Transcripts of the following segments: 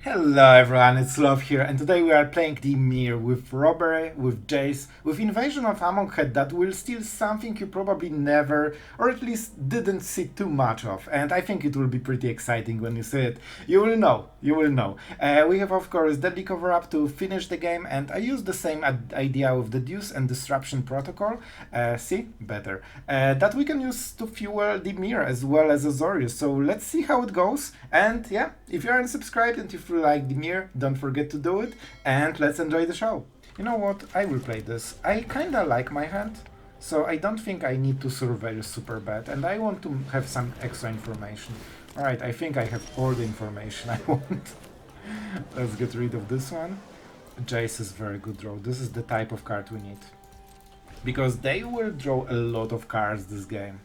Hello everyone, it's Sloth here, and today we are playing Dimir with Robbery, with Jace, with Invasion of Amonhead that will steal something you probably never, or at least didn't see too much of, and I think it will be pretty exciting when you see it. You will know, you will know. We have of course Deadly Cover-Up to finish the game, and I used the same idea with Deduce and Disruption Protocol, see? Better. That we can use to fuel Dimir as well as Azorius, so let's see how it goes, and yeah, if you aren't subscribed and if you like Dimir, don't forget to do it, and let's enjoy the show. You know what, I will play this. I kinda like my hand, so I don't think I need to surveil super bad, and I want to have some extra information. Alright, I think I have all the information I want. Let's get rid of this one. Jace is very good draw. This is the type of card we need. Because they will draw a lot of cards this game.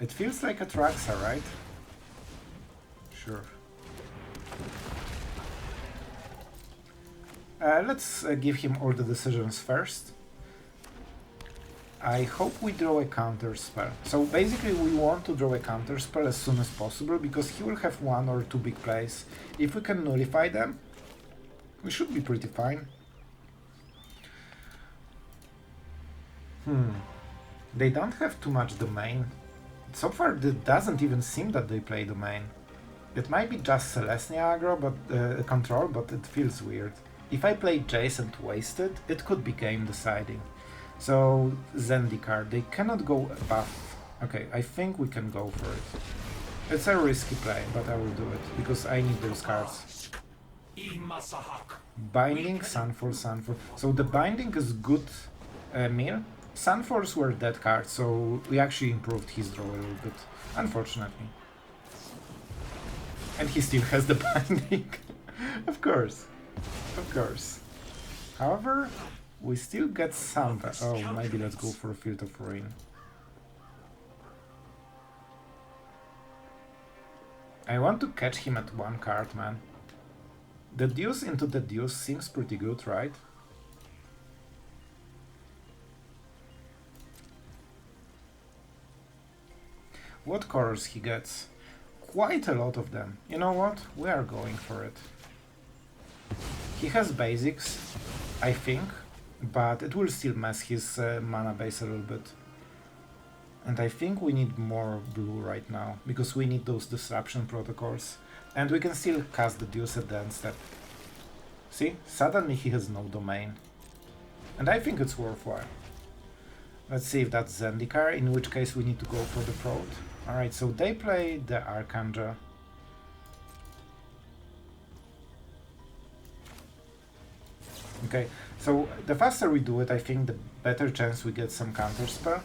It feels like a Traxa, right? Sure. Let's give him all the decisions first. I hope we draw a counter spell. So basically we want to draw a counter spell as soon as possible because he will have one or two big plays. If we can nullify them, we should be pretty fine. They don't have too much domain. So far it doesn't even seem that they play domain. It might be just Celestia aggro, but control, but it feels weird. If I play Jace and waste it, it could be game deciding. So, Zendikar, they cannot go above. Okay, I think we can go for it. It's a risky play, but I will do it, because I need those cards. Binding, Sunfall, Sunfall. So the Binding is good meal. Sunfalls were dead cards, so we actually improved his draw a little bit, unfortunately. And he still has the Binding. Of course. Of course. However, we still get some... Oh, maybe let's go for a Field of Ruin. I want to catch him at one card, man. The Deduce into the Deduce seems pretty good, right? What colors he gets? Quite a lot of them. You know what? We are going for it. He has basics, I think, but it will still mess his mana base a little bit. And I think we need more blue right now, because we need those disruption protocols. And we can still cast the Deduce at the end step. See? Suddenly he has no domain. And I think it's worthwhile. Let's see if that's Zendikar, in which case we need to go for the Prod. Alright, so they play the Archangel. Okay, so the faster we do it, I think the better chance we get some counterspell.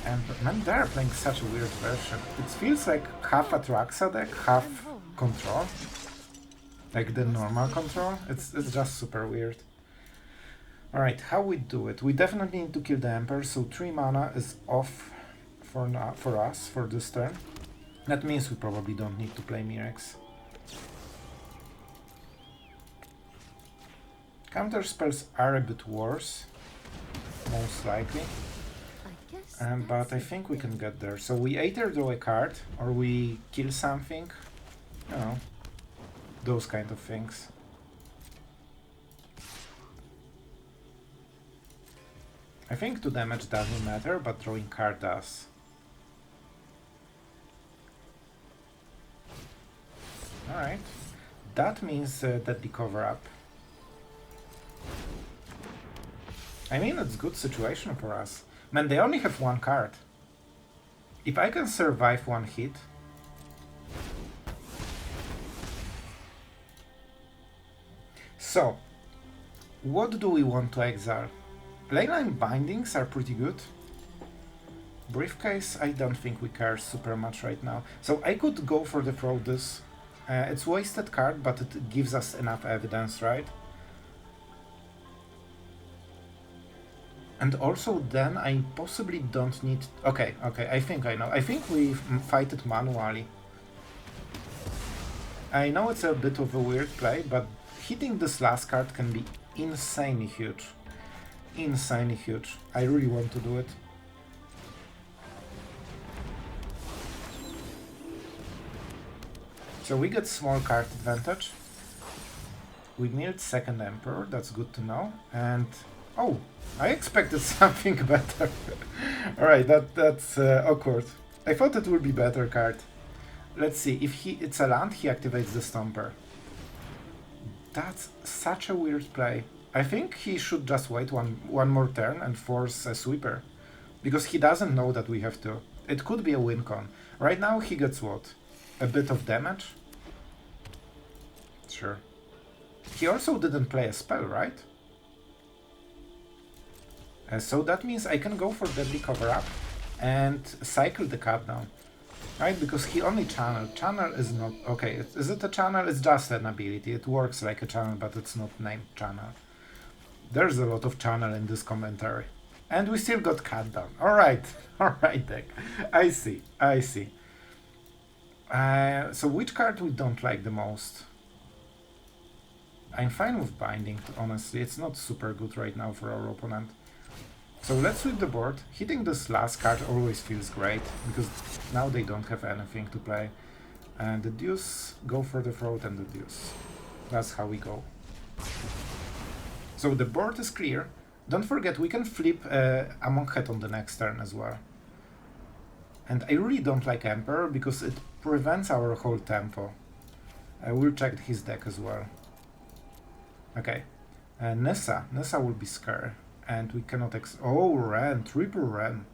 And man, they're playing such a weird version. It feels like half a Traxa deck, half control. Like the normal control. It's just super weird. Alright, how we do it? We definitely need to kill the Emperor, so 3 mana is off for us for this turn. That means we probably don't need to play Mirrex. Counter spells are a bit worse, most likely, but I think we can get there. So we either draw a card or we kill something, you know, those kind of things. I think 2 damage doesn't matter, but drawing card does. Alright, that means that the cover-up. I mean, it's a good situation for us. Man, they only have 1 card. If I can survive 1 hit... So, what do we want to exile? Leyline Bindings are pretty good. Briefcase, I don't think we care super much right now. So I could go for the throw this. It's wasted card, but it gives us enough evidence, right? And also then I possibly don't need... Okay, I think I know. I think we fight it manually. I know it's a bit of a weird play, but hitting this last card can be insanely huge. Insanely huge. I really want to do it. So we get small card advantage. We milled second Emperor, that's good to know. And oh, I expected something better. Alright, that's awkward. I thought it would be better card. Let's see, if it's a land, he activates the Stomper. That's such a weird play. I think he should just wait one more turn and force a sweeper. Because he doesn't know that we have to. It could be a wincon. Right now he gets what? A bit of damage? Sure. He also didn't play a spell, right? So that means I can go for Deadly Cover-Up and cycle the card down. Right, because he only channeled. Channel is not... Okay, is it a channel? It's just an ability. It works like a channel, but it's not named channel. There's a lot of channel in this commentary. And we still got cut down. Alright, alright deck. I see, I see. So which card we don't like the most? I'm fine with Binding, honestly. It's not super good right now for our opponent. So let's sweep the board. Hitting this last card always feels great, because now they don't have anything to play. And the Deduce, go for the throat and the Deduce. That's how we go. So the board is clear. Don't forget, we can flip Amon Head on the next turn as well. And I really don't like Emperor, because it prevents our whole tempo. I will check his deck as well. Okay, Nissa will be scary, and we cannot oh, Ren, triple Ren,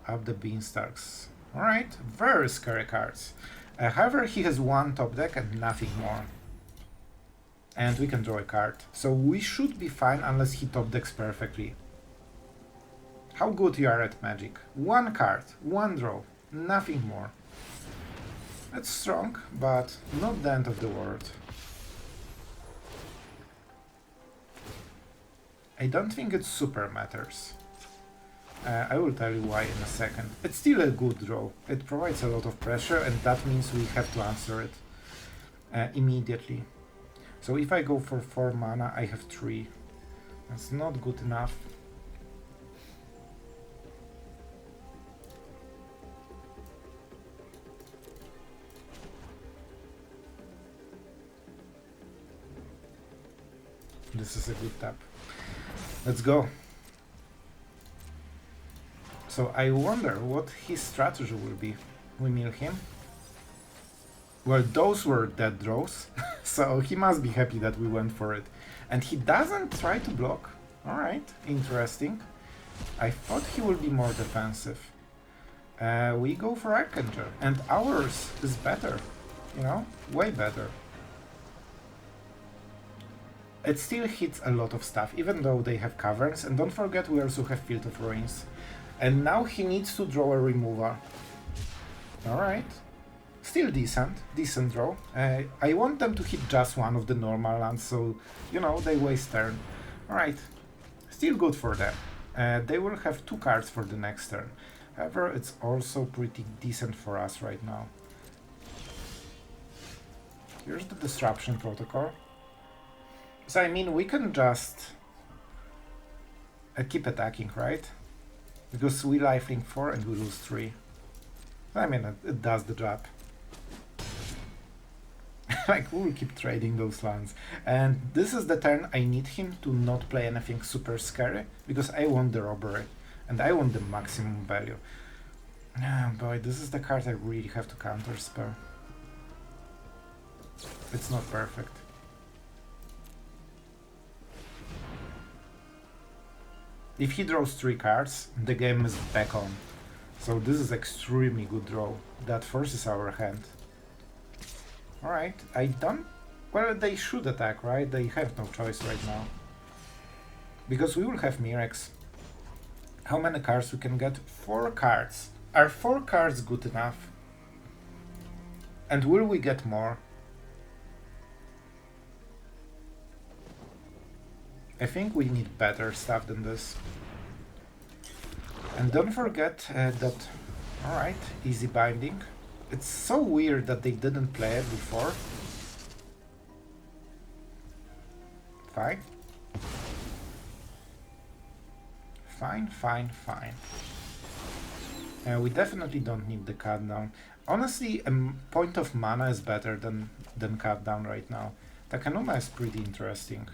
up the Beanstalks. Alright, very scary cards. However, he has one top deck and nothing more. And we can draw a card, so we should be fine unless he top decks perfectly. How good you are at Magic. One card, one draw, nothing more. That's strong, but not the end of the world. I don't think it super matters. I will tell you why in a second. It's still a good draw. It provides a lot of pressure, and that means we have to answer it immediately. So if I go for 4 mana, I have 3. That's not good enough. This is a good tap. Let's go. So I wonder what his strategy will be. We mill him. Well, those were dead draws, so he must be happy that we went for it. And he doesn't try to block. Alright, interesting. I thought he would be more defensive. We go for Archangel, and ours is better. You know, way better. It still hits a lot of stuff, even though they have caverns, and don't forget we also have Field of Ruins. And now he needs to draw a removal. Alright. Still decent draw. I want them to hit just one of the normal lands, so, you know, they waste turn. Alright. Still good for them. They will have 2 cards for the next turn. However, it's also pretty decent for us right now. Here's the Disruption Protocol. So, I mean, we can just keep attacking, right? Because we lifelink 4 and we lose 3. I mean, it does the job. Like, we will keep trading those lands. And this is the turn I need him to not play anything super scary, because I want the robbery. And I want the maximum value. Oh boy, this is the card I really have to counterspell. It's not perfect. If he draws 3 cards, the game is back on. So this is extremely good draw. That forces our hand. Alright, I don't... Well, they should attack, right? They have no choice right now. Because we will have Mirrex. How many cards we can get? 4 cards. Are 4 cards good enough? And will we get more? I think we need better stuff than this. And don't forget that... Alright, easy binding. It's so weird that they didn't play it before. Fine. Fine. We definitely don't need the cut down. Honestly, a point of mana is better than cut down right now. Takenuma is pretty interesting.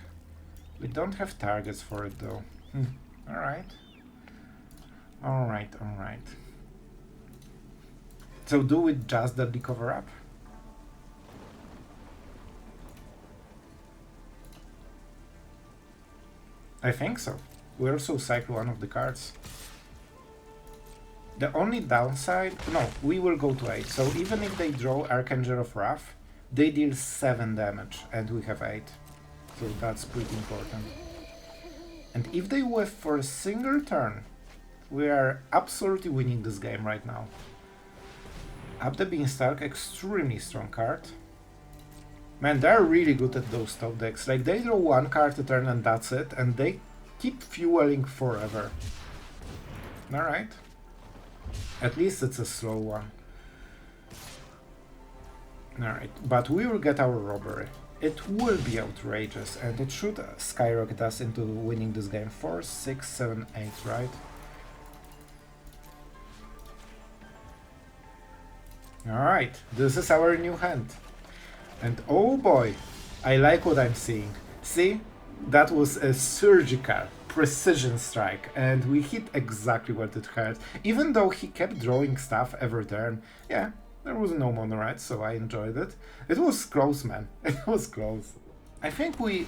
We don't have targets for it though. Alright. Alright, alright. So do we just the cover up? I think so. We also cycle one of the cards. The only downside... No, we will go to 8. So even if they draw Archanger of Wrath, they deal 7 damage and we have 8. So that's pretty important. And if they whiff for a single turn, we are absolutely winning this game right now. Up the Beanstalk, extremely strong card. Man, they're really good at those top decks. Like, they draw 1 card a turn and that's it, and they keep fueling forever. Alright. At least it's a slow one. Alright, but we will get our robbery. It will be outrageous, and it should skyrocket us into winning this game. 4, 6, 7, 8, right? Alright, this is our new hand. And oh boy, I like what I'm seeing. See? That was a surgical precision strike, and we hit exactly what it hurt. Even though he kept drawing stuff every turn, yeah, there was no mono, right? So I enjoyed it. It was close, man. It was close. I think we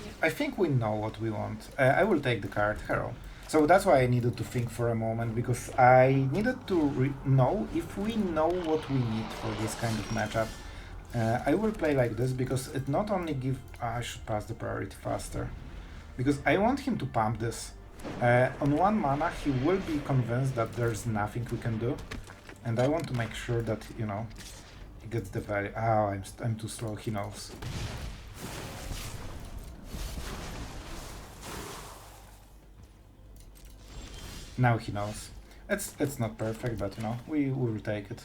know what we want. I will take the card, Hero. So that's why I needed to think for a moment, because I needed to know if we know what we need for this kind of matchup. I will play like this because it not only gives... I should pass the priority faster. Because I want him to pump this. On 1 mana he will be convinced that there's nothing we can do. And I want to make sure that, you know, he gets the value. Oh, I'm too slow, he knows. Now he knows. It's not perfect, but you know, we will take it.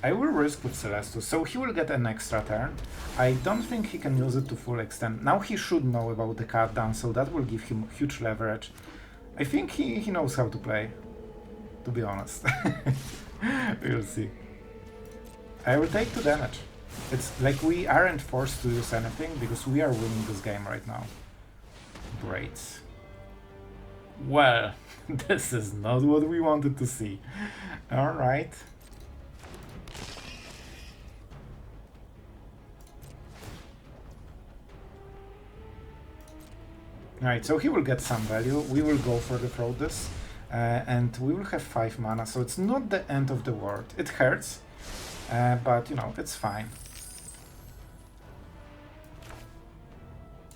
I will risk with Celestus, so he will get an extra turn. I don't think he can use it to full extent. Now he should know about the cut down, so that will give him huge leverage. I think he knows how to play, to be honest. We'll see. I will take 2 damage. It's like we aren't forced to use anything, because we are winning this game right now. Great. Well, this is not what we wanted to see. Alright. Alright, so he will get some value. We will go for the Throatus, and we will have 5 mana, so it's not the end of the world. It hurts, but you know, it's fine.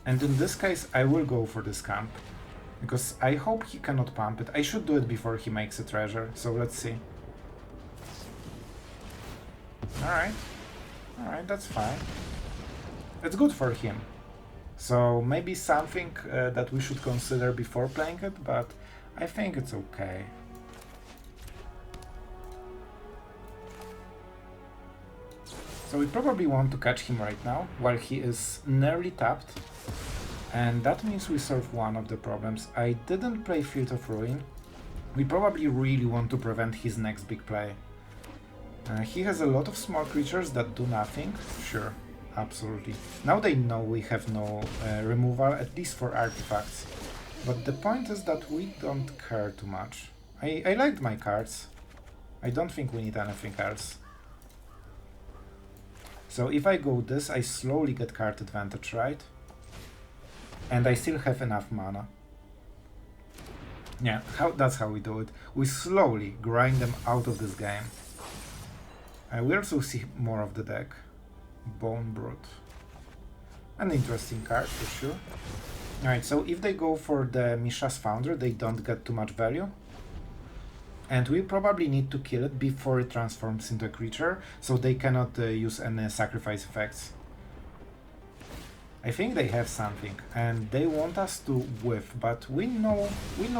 And in this case, I will go for this camp, because I hope he cannot pump it. I should do it before he makes a treasure, so let's see. Alright, that's fine. It's good for him. So maybe something that we should consider before playing it, but I think it's okay. So we probably want to catch him right now, while he is nearly tapped. And that means we solve one of the problems. I didn't play Field of Ruin. We probably really want to prevent his next big play. He has a lot of small creatures that do nothing, sure. Absolutely. Now they know we have no removal, at least for artifacts. But the point is that we don't care too much. I liked my cards. I don't think we need anything else. So if I go this, I slowly get card advantage, right? And I still have enough mana. Yeah, that's how we do it. We slowly grind them out of this game. We also see more of the deck. Bone Brute. An interesting card for sure. Alright, so if they go for the Mishra's Founder, they don't get too much value. And we probably need to kill it before it transforms into a creature, so they cannot use any sacrifice effects. I think they have something, and they want us to whiff, but we know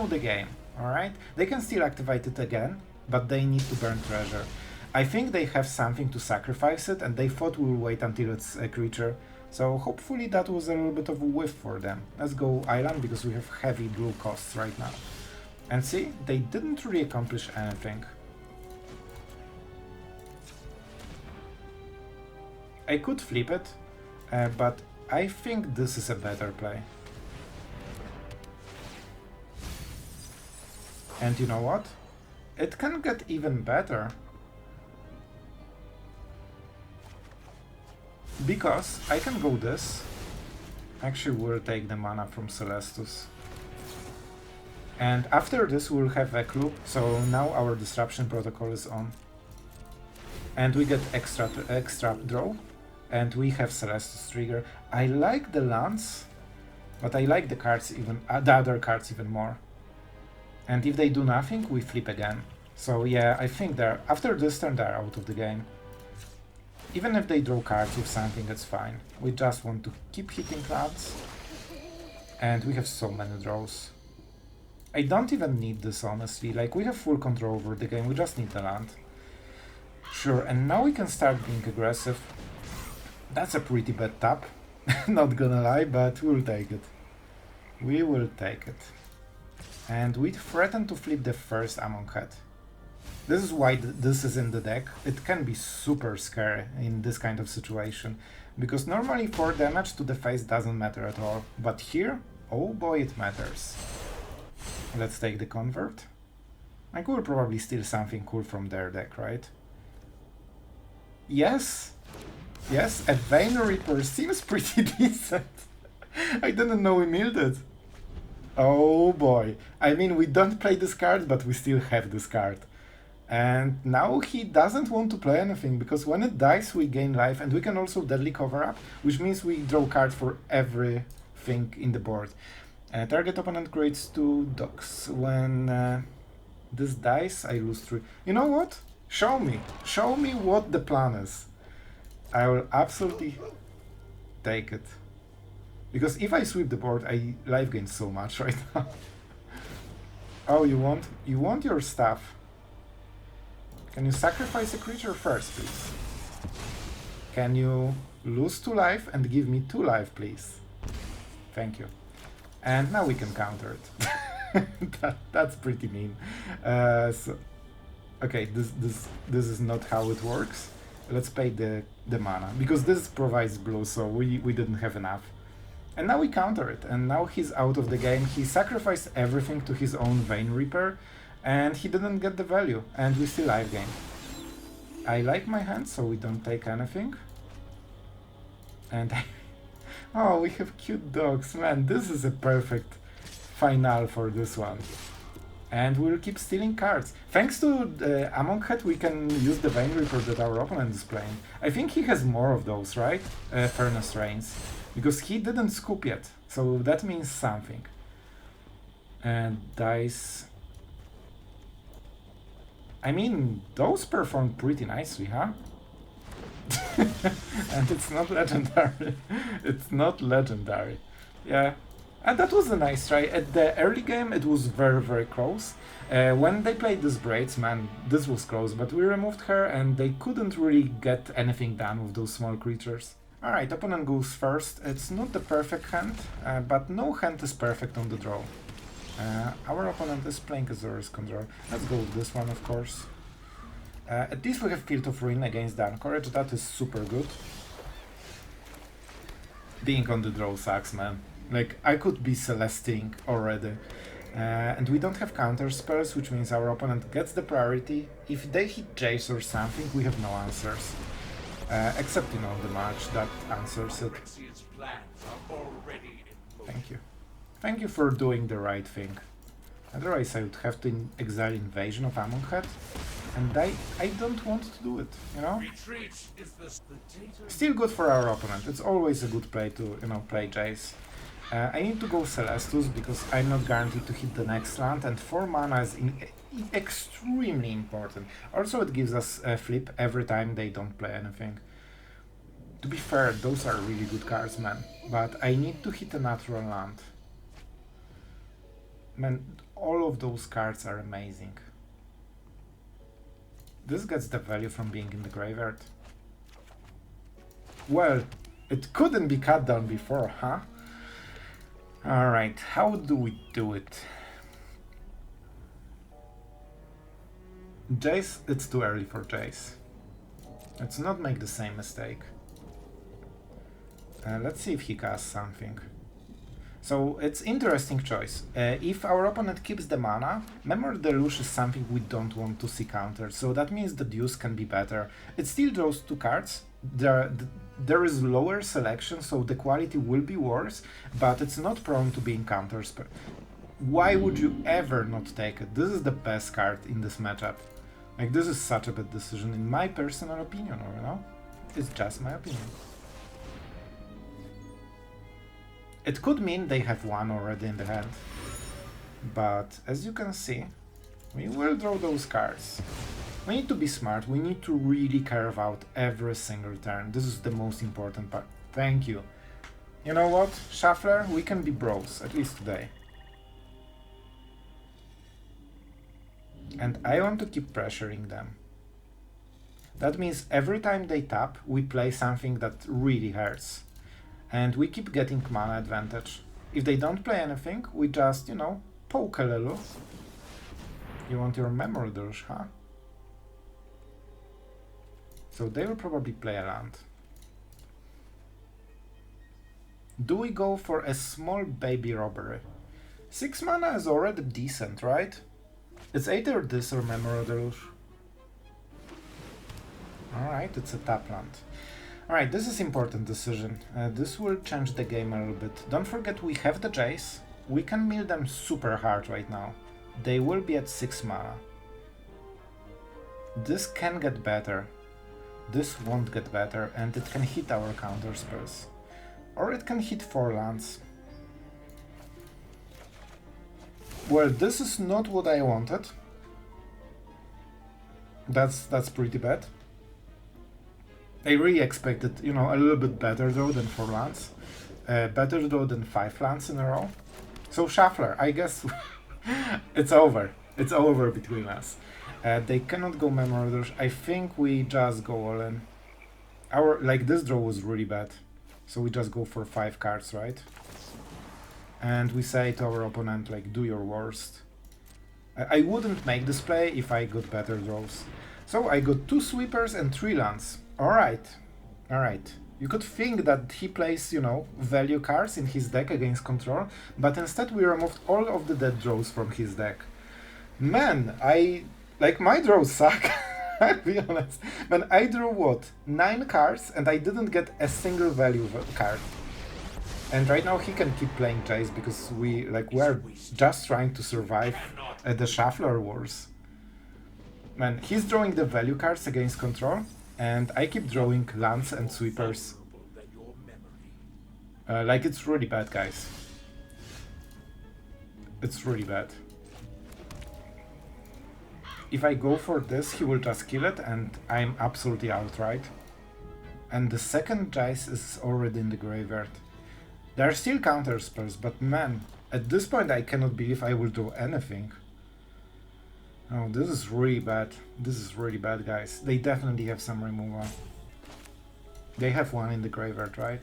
the game, alright? They can still activate it again, but they need to burn treasure. I think they have something to sacrifice it, and they thought we will wait until it's a creature. So hopefully that was a little bit of a whiff for them. Let's go Island, because we have heavy blue costs right now. And see, they didn't really accomplish anything. I could flip it, but I think this is a better play. And you know what? It can get even better. Because I can go this. Actually, we'll take the mana from Celestus. And after this we'll have a clue, so now our disruption protocol is on. And we get extra draw. And we have Celestus trigger. I like the lands, but I like the cards even, the other cards even more. And if they do nothing, we flip again. So yeah, I think they're, after this turn they're out of the game. Even if they draw cards with something, it's fine. We just want to keep hitting lands. And we have so many draws. I don't even need this, honestly. Like, we have full control over the game, we just need the land. Sure, and now we can start being aggressive. That's a pretty bad tap, not gonna lie, but we'll take it. We will take it. And we threaten to flip the first Amon Head. This is why this is in the deck. It can be super scary in this kind of situation, because normally 4 damage to the face doesn't matter at all, but here, oh boy, it matters. Let's take the convert. I could probably steal something cool from their deck, right? Yes! Yes, a Vein Reaper seems pretty decent. I didn't know we milled it. Oh boy. I mean, we don't play this card, but we still have this card. And now he doesn't want to play anything, because when it dies we gain life, and we can also deadly cover up, which means we draw card for everything in the board. Target opponent creates 2 dogs. When this dies, I lose 3. You know what? Show me what the plan is. I will absolutely take it. Because if I sweep the board, I life gain so much right now. Oh, you want your stuff. Can you sacrifice a creature first, please? Can you lose 2 life and give me 2 life, please? Thank you. And now we can counter it. That's pretty mean. Okay, this is not how it works. Let's pay the mana, because this provides blue, so we didn't have enough. And now we counter it, and now he's out of the game. He sacrificed everything to his own Vein Reaper, and he didn't get the value, and we still live game. I like my hand, so we don't take anything. And oh, we have cute dogs, man, this is a perfect final for this one. And we'll keep stealing cards. Thanks to Amon Head, we can use the Vein Reaper that our opponent is playing. I think he has more of those, right? Furnace Rains. Because he didn't scoop yet, so that means something. And dice... I mean, those performed pretty nicely, huh? And it's not legendary. It's not legendary. Yeah. And that was a nice try. At the early game, it was very, very close. When they played these braids, man, this was close, but we removed her and they couldn't really get anything done with those small creatures. Alright, opponent goes first. It's not the perfect hand, but no hand is perfect on the draw. Our opponent is playing Azorius Control. Let's go with this one, of course. At least we have Field of Ruin against the Anchorage. That is super good. Being on the draw sucks, man. Like, I could be Celesting already. And we don't have counter spells, which means our opponent gets the priority. If they hit Jace or something, we have no answers. Except, you know, the March that answers it. Thank you. Thank you for doing the right thing. Otherwise I would have to exile Invasion of Amon Head, and I don't want to do it, you know? Still good for our opponent. It's always a good play to, you know, play Jace. I need to go Celestus because I'm not guaranteed to hit the next land, and 4 mana is extremely important. Also, it gives us a flip every time they don't play anything. To be fair, those are really good cards, man, but I need to hit a natural land. Man, all of those cards are amazing. This gets the value from being in the graveyard. Well, it couldn't be cut down before, huh? Alright, how do we do it? Jace, it's too early for Jace. Let's not make the same mistake. Let's see if he casts something. So it's interesting choice. If our opponent keeps the mana, Memory Deluge is something we don't want to see countered, so that means the Deduce can be better. It still draws 2 cards. There is lower selection, so the quality will be worse, but it's not prone to being counters. Why would you ever not take it? This is the best card in this matchup. Like, this is such a bad decision in my personal opinion, or, you know? It's just my opinion. It could mean they have one already in the hand, but as you can see, we will draw those cards. We need to be smart, we need to really carve out every single turn. This is the most important part. Thank you. You know what, Shuffler, we can be bros, at least today. And I want to keep pressuring them. That means every time they tap, we play something that really hurts. And we keep getting mana advantage. If they don't play anything, we just, you know, poke a little. You want your Memory Deluge, huh? So they will probably play a land. Do we go for a small baby robbery? 6 mana is already decent, right? It's either this or Memory Deluge. Alright, it's a tap land. Alright, this is important decision. This will change the game a little bit. Don't forget we have the Jace. We can mill them super hard right now. They will be at 6 mana. This can get better. This won't get better, and it can hit our counter spells. Or it can hit 4 lands. Well, this is not what I wanted. That's pretty bad. I really expected, you know, a little bit better though than 4 lands. Better though than 5 lands in a row. So Shuffler, I guess it's over. It's over between us. They cannot go Memory Deluge. I think we just go all in. This draw was really bad. So we just go for 5 cards, right? And we say to our opponent, like, do your worst. I wouldn't make this play if I got better draws. So I got 2 sweepers and 3 lands. Alright, alright. You could think that he plays, you know, value cards in his deck against control, but instead we removed all of the dead draws from his deck. Man, my draws suck, I'll be honest. Man, I drew what? 9 cards and I didn't get a single value card. And right now he can keep playing Jace because we're just trying to survive the Shuffler wars. Man, he's drawing the value cards against control, and I keep drawing lands and sweepers. It's really bad, guys. It's really bad. If I go for this, he will just kill it, and I'm absolutely out, right? And the second Jace is already in the graveyard. There are still counter spells, but man, at this point I cannot believe I will do anything. Oh, this is really bad. This is really bad, guys. They definitely have some removal. They have one in the graveyard, right?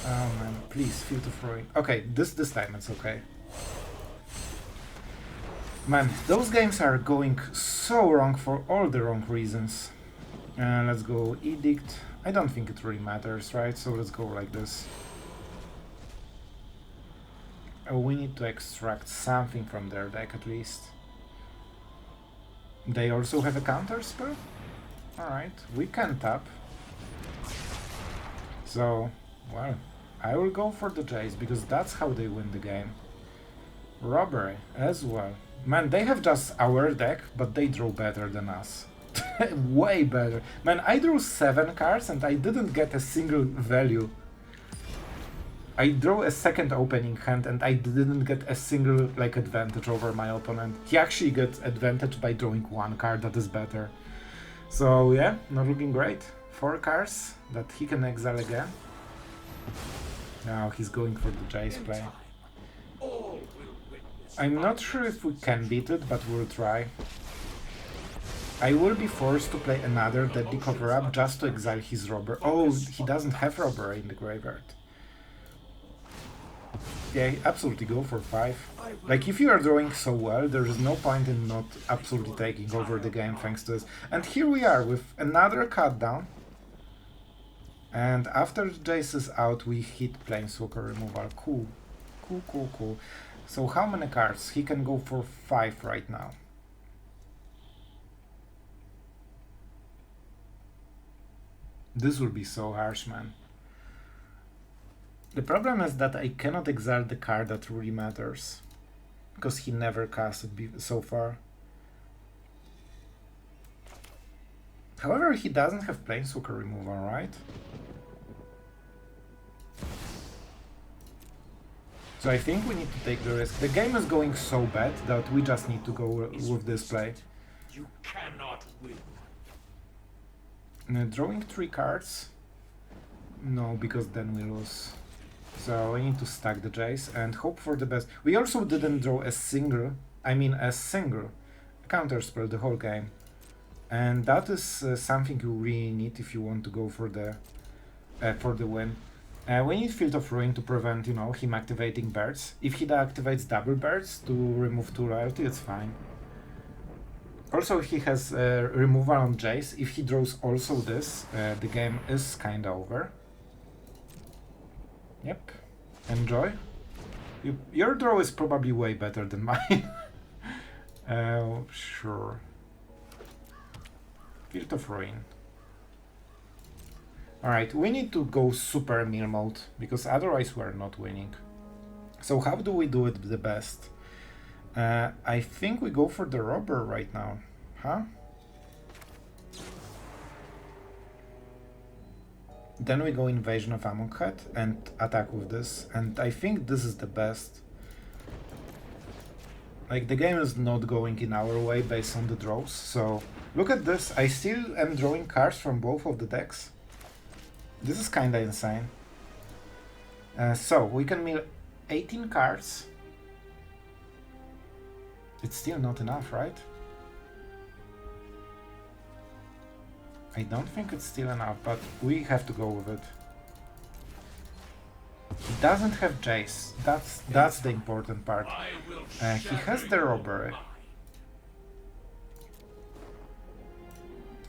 Oh man, please, feel to throwing. Okay, this time it's okay. Man, those games are going so wrong for all the wrong reasons. Let's go Edict. I don't think it really matters, right? So let's go like this. Oh, we need to extract something from their deck at least. They also have a counter spell? Alright, we can tap. So, well, I will go for the Jace because that's how they win the game. Robbery as well. Man, they have just our deck, but they draw better than us. Way better. Man, I drew 7 cards and I didn't get a single value. I drew a second opening hand and I didn't get a single advantage over my opponent. He actually gets advantage by drawing 1 card that is better. So yeah, not looking great. 4 cards that he can exile again. Now he's going for the Jace play. I'm not sure if we can beat it, but we'll try. I will be forced to play another Deadly Cover-Up just to exile his Robber. Oh, he doesn't have Robber in the graveyard. Yeah, absolutely go for 5. If you are drawing so well, there is no point in not absolutely taking over the game thanks to this. And here we are with another cut down. And after Jace is out, we hit Planeswalker removal. Cool. Cool, cool, cool. So how many cards? He can go for 5 right now. This will be so harsh, man. The problem is that I cannot exile the card that really matters, because he never cast it so far. However, he doesn't have Planeswalker removal, right? So I think we need to take the risk. The game is going so bad that we just need to go with this play. You cannot win. Drawing 3 cards? No, because then we lose. So I need to stack the Jace and hope for the best. We also didn't draw a single counterspell the whole game. And that is something you really need if you want to go for the win. We need Field of Ruin to prevent, you know, him activating birds. If he activates double birds to remove 2 loyalty, it's fine. Also, he has removal on Jace. If he draws also this, the game is kinda over. Yep. Enjoy. Your draw is probably way better than mine. Sure. Field of Ruin. Alright, we need to go super Mir mode, because otherwise we're not winning. So how do we do it the best? I think we go for the robber right now, huh? Then we go Invasion of Amonkhet and attack with this, and I think this is the best. Like, the game is not going in our way based on the draws, so look at this, I still am drawing cards from both of the decks. This is kinda insane. So, we can mill 18 cards. It's still not enough, right? I don't think it's still enough, but we have to go with it. He doesn't have Jace. That's the important part. He has the robbery.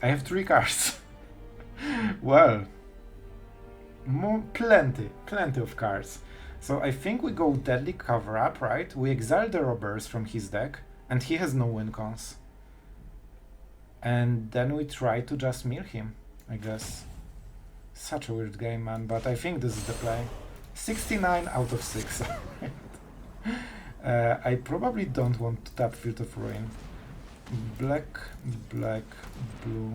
I have 3 cards. Well, plenty of cards. So I think we go Deadly Cover Up, right? We exile the robbers from his deck, and he has no wincons. And then we try to just mirror him, I guess. Such a weird game, man, but I think this is the play. 69 out of 6. I probably don't want to tap Field of Ruin. Black, black, blue,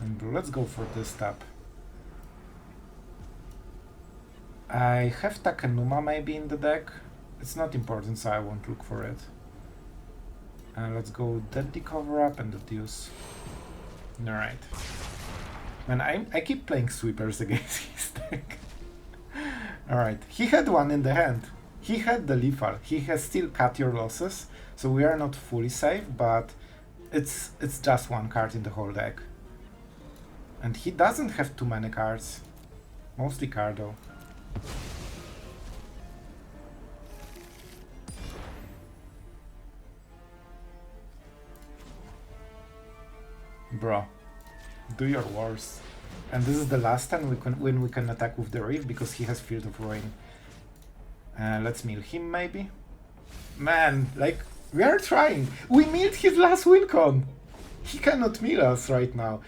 and blue. Let's go for this tap. I have Takenuma maybe in the deck. It's not important, so I won't look for it. Let's go Deadly Cover Up and Deduce. Alright. Man, I keep playing sweepers against his deck. Alright, he had one in the hand. He had the lethal. He has still cut your losses, so we are not fully safe, but it's just 1 card in the whole deck. And he doesn't have too many cards. Mostly Cardo. Bro, do your worst. And this is the last time when we can attack with the Reef, because he has Field of Ruin. Let's mill him maybe. Man, like, we are trying. We milled his last wincon. He cannot mill us right now.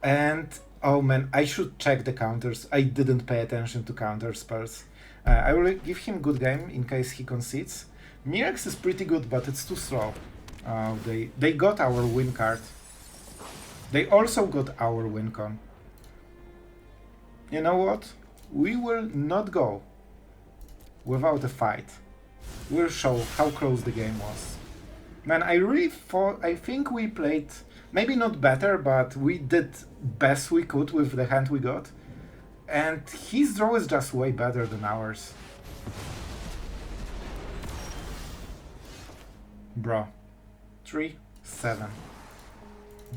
And oh man, I should check the counters. I didn't pay attention to counter spells. I will give him good game in case he concedes. Mirrex is pretty good, but it's too slow. They got our win card. They also got our wincon. You know what? We will not go without a fight. We'll show how close the game was. Man, I think we played, maybe not better, but we did best we could with the hand we got. And his draw is just way better than ours. Bro. 3-7.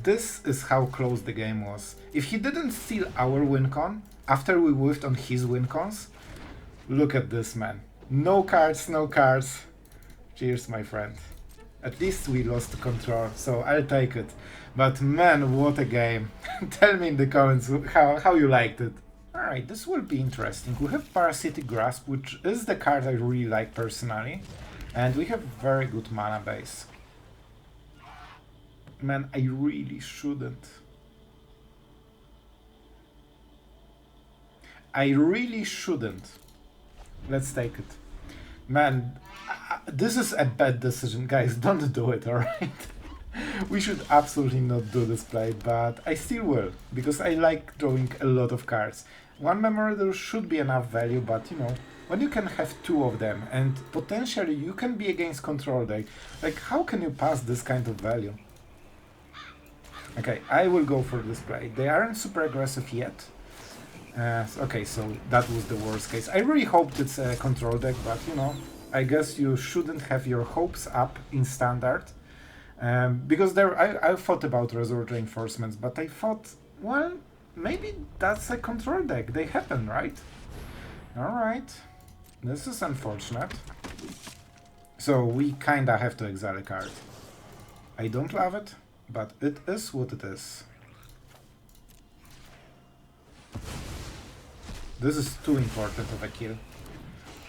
This is how close the game was. If he didn't steal our wincon, after we whiffed on his wincons, look at this, man. No cards, no cards. Cheers, my friend. At least we lost control, so I'll take it. But man, what a game. Tell me in the comments how you liked it. Alright, this will be interesting. We have Parasitic Grasp, which is the card I really like personally. And we have very good mana base. Man, I really shouldn't. I really shouldn't. Let's take it. Man, this is a bad decision. Guys, don't do it, alright? We should absolutely not do this play, but I still will, because I like drawing a lot of cards. One memorable should be enough value, but you know, when you can have two of them, and potentially you can be against control deck, like how can you pass this kind of value? Okay, I will go for this play. They aren't super aggressive yet. Okay, so that was the worst case. I really hoped it's a control deck, but you know, I guess you shouldn't have your hopes up in standard. Because there, I thought about Resort Reinforcements, but I thought, well, maybe that's a control deck. They happen, right? Alright. This is unfortunate. So we kinda have to exile a card. I don't love it, but it is what it is. This is too important of a kill.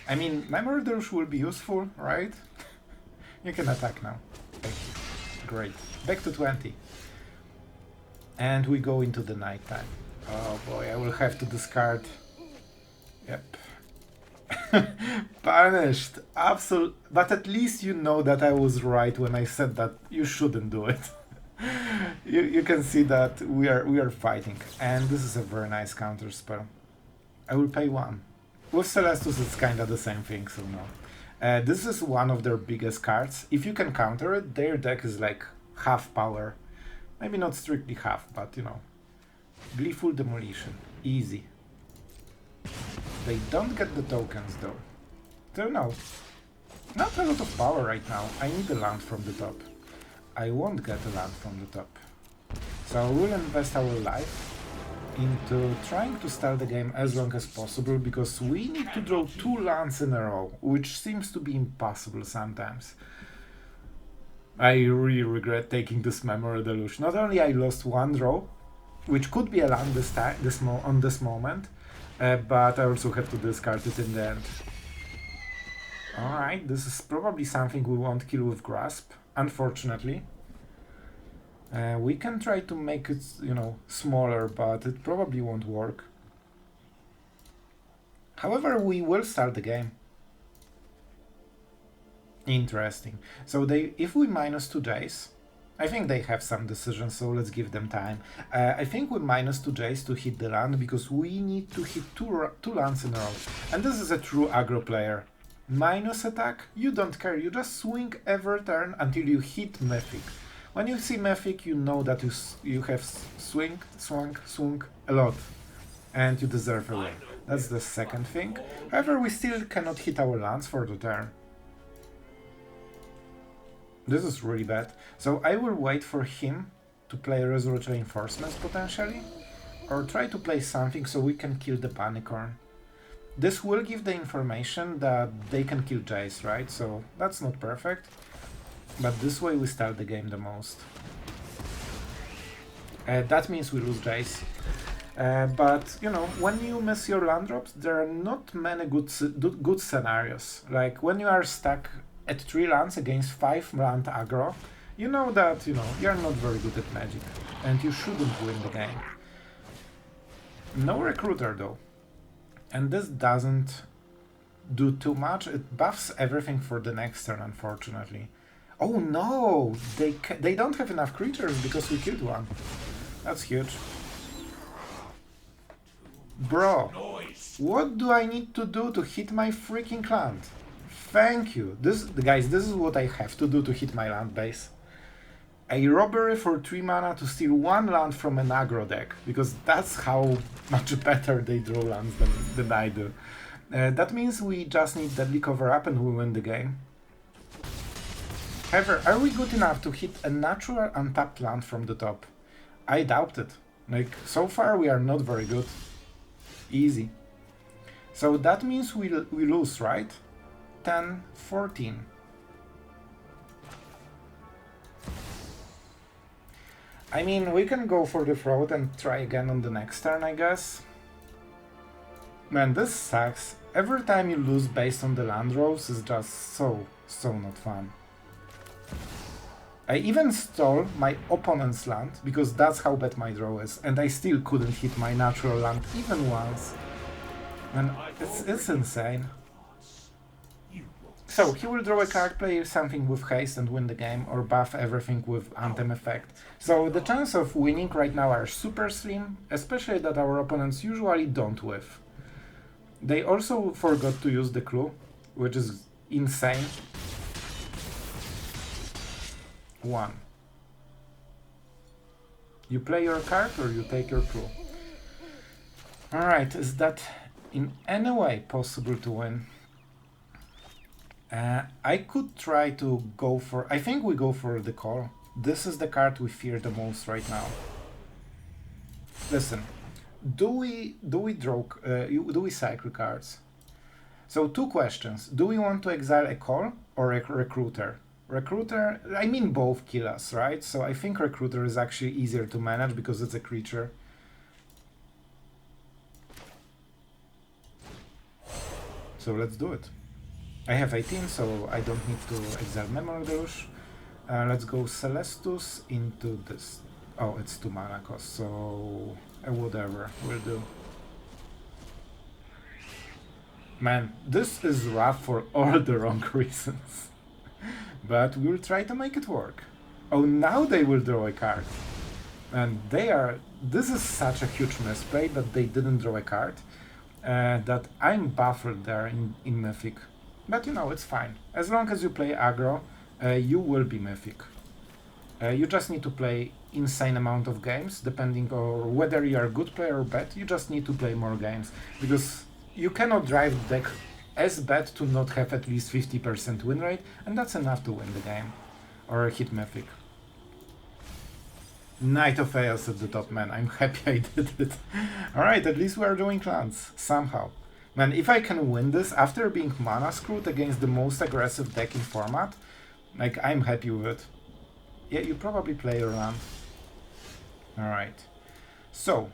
I mean, Memory Douche will be useful, right? You can attack now. Okay. Great. Back to 20. And we go into the nighttime. Oh boy, I will have to discard. Yep. Punished. Absolute. But at least you know that I was right when I said that you shouldn't do it. you can see that we are fighting. And this is a very nice counter spell. I will pay 1. With Celestus it's kinda the same thing, so no. This is one of their biggest cards. If you can counter it, their deck is like half power. Maybe not strictly half, but you know. Gleeful Demolition. Easy. They don't get the tokens though. So no. Not a lot of power right now. I need a land from the top. I won't get a land from the top. So we'll invest our life into trying to start the game as long as possible, because we need to draw 2 lands in a row, which seems to be impossible sometimes. I really regret taking this Memory Deluge. Not only I lost 1 draw, which could be a land on this moment, but I also had to discard it in the end. Alright, this is probably something we won't kill with Grasp, unfortunately. We can try to make it, you know, smaller, but it probably won't work. However, we will start the game. Interesting. So if we minus 2 Jace, I think they have some decisions, so let's give them time. I think we minus 2 Jace to hit the land, because we need to hit two lands in a row. And this is a true aggro player. Minus attack, you don't care, you just swing every turn until you hit Mythic. When you see Mythic, you know that you have swung a lot, and you deserve a win. That's the second thing. However, we still cannot hit our lands for the turn. This is really bad. So I will wait for him to play Resolute Reinforcements potentially, or try to play something so we can kill the Panicorn. This will give the information that they can kill Jace, right? So that's not perfect. But this way we start the game the most. That means we lose Jace. But, you know, when you miss your land drops, there are not many good scenarios. Like, when you are stuck at 3 lands against 5 land aggro, you know that, you know, you're not very good at Magic. And you shouldn't win the game. No Recruiter, though. And this doesn't do too much. It buffs everything for the next turn, unfortunately. Oh no! They don't have enough creatures because we killed one. That's huge. Bro, what do I need to do to hit my freaking land? Thank you. Guys, this is what I have to do to hit my land base. A robbery for 3 mana to steal 1 land from an aggro deck, because that's how much better they draw lands than I do. That means we just need Deadly Cover Up and we win the game. However, are we good enough to hit a natural untapped land from the top? I doubt it. Like, so far we are not very good. Easy. So that means we lose, right? 10-14. I mean, we can go for the throat and try again on the next turn, I guess. Man, this sucks. Every time you lose based on the land rolls is just so not fun. I even stole my opponent's land, because that's how bad my draw is, and I still couldn't hit my natural land even once. And it's insane. So, he will draw a card, play something with haste and win the game, or buff everything with anthem effect. So the chances of winning right now are super slim, especially that our opponents usually don't whiff. They also forgot to use the clue, which is insane. 1. You play your card or you take your clue. Alright, is that in any way possible to win? I could try to go for... I think we go for the call. This is the card we fear the most right now. Listen, do we cycle cards? So 2 questions. Do we want to exile a call or a recruiter? Recruiter, I mean both kill us, right? So I think recruiter is actually easier to manage because it's a creature. So let's do it. I have 18, so I don't need to exile Memory Deluge. Let's go Celestus into this. Oh, it's 2 mana cost, so whatever will do. Man, this is rough for all the wrong reasons. But we'll try to make it work. Oh, now they will draw a card. And this is such a huge misplay that they didn't draw a card. That I'm baffled there in Mythic. But you know, it's fine. As long as you play aggro, you will be Mythic. You just need to play insane amount of games, depending on whether you are a good player or bad. You just need to play more games, because you cannot drive the deck as bad to not have at least 50% win rate, and that's enough to win the game, or hit Mythic. Knight of Chaos at the top, man. I'm happy I did it. Alright, at least we are doing clans, somehow. Man, if I can win this after being mana screwed against the most aggressive deck in format, like, I'm happy with it. Yeah, you probably play your land. Alright. So,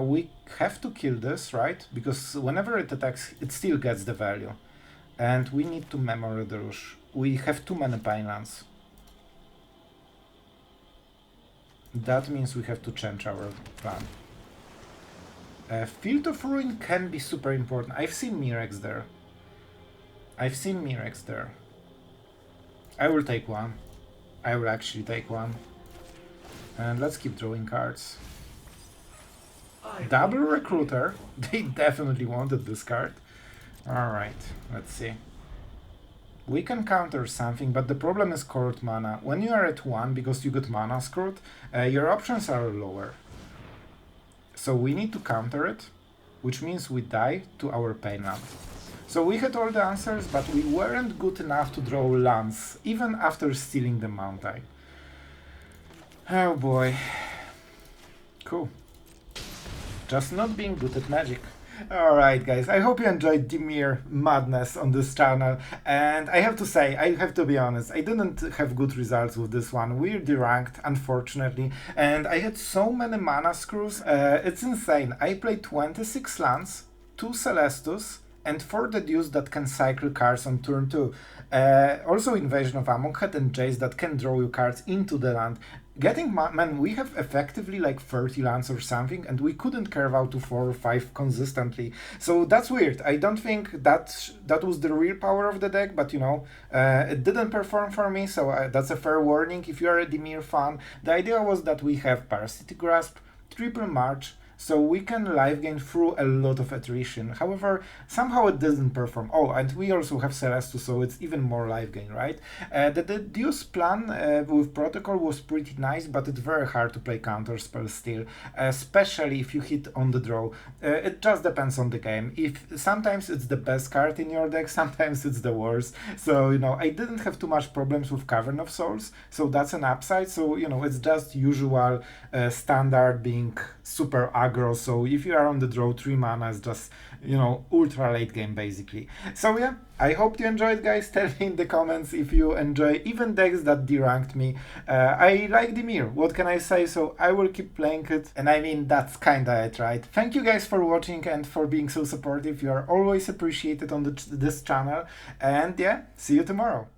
we have to kill this, right? Because whenever it attacks, it still gets the value. And we need to Memory Deluge. We have too many Pinelands. That means we have to change our plan. Field of Ruin can be super important. I've seen Mirrex there. I will take one. I will actually take one. And let's keep drawing cards. Double Recruiter. They definitely wanted this card. Alright, let's see. We can counter something, but the problem is cold mana. When you are at 1, because you got mana screwed, your options are lower. So we need to counter it, which means we die to our Painland. So we had all the answers, but we weren't good enough to draw lands, even after stealing the Mountain. Oh boy. Cool. Just not being good at Magic. Alright guys, I hope you enjoyed Dimir madness on this channel, and I have to say, I have to be honest, I didn't have good results with this one. We're deranked, unfortunately, and I had so many mana screws, it's insane. I played 26 lands, 2 Celestus, and 4 Deduce that can cycle cards on turn 2. Also Invasion of Amonkhet and Jace that can draw you cards into the land. Man, we have effectively like 30 lands or something, and we couldn't carve out to 4 or 5 consistently. So that's weird. I don't think that was the real power of the deck, but you know, it didn't perform for me, so that's a fair warning if you are a Dimir fan. The idea was that we have Parasitic Grasp, Triple March, so we can live gain through a lot of attrition. However, somehow it doesn't perform. Oh, and we also have Celestus, so it's even more live gain, right? The Deduce plan with Protocol was pretty nice, but it's very hard to play counter spells still, especially if you hit on the draw. It just depends on the game. Sometimes it's the best card in your deck, sometimes it's the worst. So, you know, I didn't have too much problems with Cavern of Souls, so that's an upside. So, you know, it's just usual standard being super aggro aggro, so if you are on the draw, 3 mana is just, you know, ultra late game basically. So yeah, I hope you enjoyed, guys. Tell me in the comments if you enjoy even decks that deranked me. I like Dimir, what can I say? So I will keep playing it, and I mean, that's kinda it, right? Thank you guys for watching and for being so supportive. You are always appreciated on this channel, and yeah, see you tomorrow.